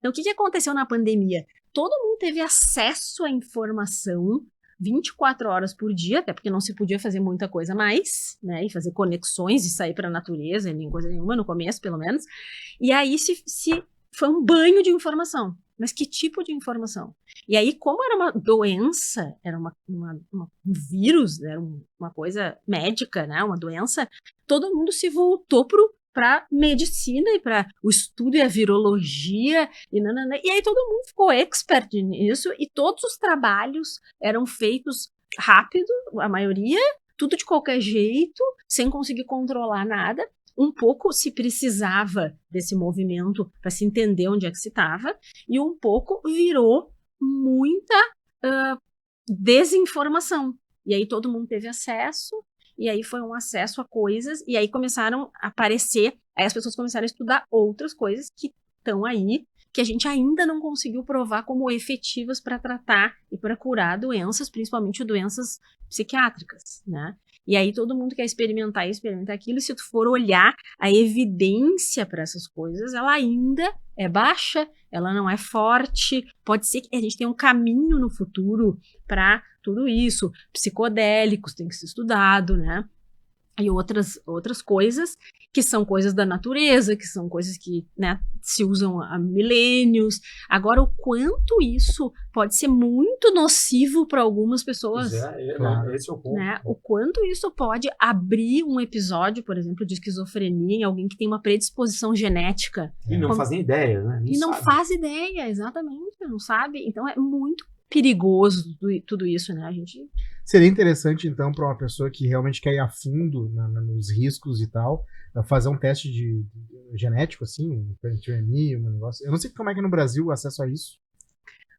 Então, o que aconteceu na pandemia? Todo mundo teve acesso à informação 24 horas por dia, até porque não se podia fazer muita coisa mais, né? E fazer conexões e sair para a natureza, nem coisa nenhuma, no começo, pelo menos. E aí foi um banho de informação. Mas que tipo de informação? E aí, como era uma doença, era um vírus, era uma coisa médica, né? Uma doença, todo mundo se voltou para medicina e para o estudo e a virologia e aí todo mundo ficou expert nisso e todos os trabalhos eram feitos rápido, a maioria, tudo de qualquer jeito, sem conseguir controlar nada. Um pouco se precisava desse movimento para se entender onde é que se estava, e um pouco virou muita desinformação. E aí todo mundo teve acesso, e aí foi um acesso a coisas, e aí começaram a aparecer, aí as pessoas começaram a estudar outras coisas que estão aí, que a gente ainda não conseguiu provar como efetivas para tratar e para curar doenças, principalmente doenças psiquiátricas, né? E aí todo mundo quer experimentar aquilo, e se tu for olhar a evidência para essas coisas, ela ainda é baixa, ela não é forte, pode ser que a gente tenha um caminho no futuro para tudo isso, psicodélicos tem que ser estudado, né? E outras coisas que são coisas da natureza, que são coisas que, né, se usam há milênios. Agora, o quanto isso pode ser muito nocivo para algumas pessoas. Claro. Esse é o ponto. Né? O quanto isso pode abrir um episódio, por exemplo, de esquizofrenia em alguém que tem uma predisposição genética. E não fazem ideia, né? E não faz ideia, exatamente, não sabe. Então é muito perigoso tudo isso, né? A gente... Seria interessante, então, para uma pessoa que realmente quer ir a fundo nos riscos e tal, fazer um teste de genético, assim, um 23andMe, um negócio. Eu não sei como é que é no Brasil o acesso a isso,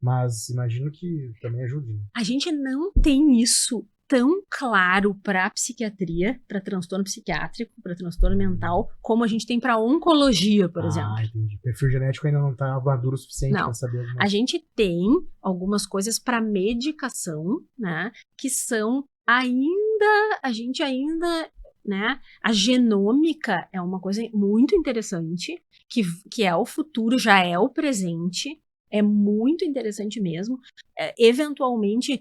mas imagino que também ajude. A gente não tem isso tão claro para psiquiatria, para transtorno psiquiátrico, para transtorno mental, como a gente tem para oncologia, por exemplo. Ah, entendi. O perfil genético ainda não está maduro o suficiente para saber. A gente tem algumas coisas para medicação, né, que são a gente ainda, né, a genômica é uma coisa muito interessante, que é o futuro, já é o presente, é muito interessante mesmo. Eventualmente,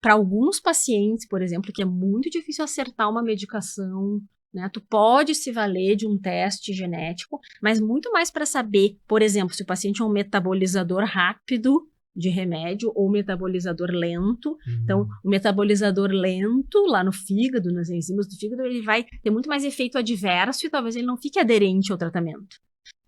para alguns pacientes, por exemplo, que é muito difícil acertar uma medicação, né? Tu pode se valer de um teste genético, mas muito mais para saber, por exemplo, se o paciente é um metabolizador rápido de remédio ou metabolizador lento. Então, o metabolizador lento, lá no fígado, nas enzimas do fígado, ele vai ter muito mais efeito adverso e talvez ele não fique aderente ao tratamento.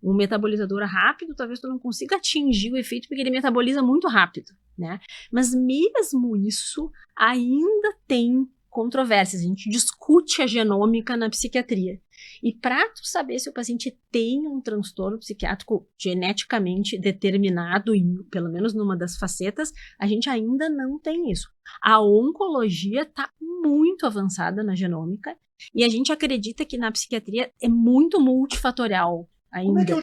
Um metabolizador rápido, talvez tu não consiga atingir o efeito porque ele metaboliza muito rápido, né? Mas mesmo isso ainda tem controvérsias. A gente discute a genômica na psiquiatria. E para tu saber se o paciente tem um transtorno psiquiátrico geneticamente determinado, pelo menos numa das facetas, a gente ainda não tem isso. A oncologia está muito avançada na genômica e a gente acredita que na psiquiatria é muito multifatorial ainda.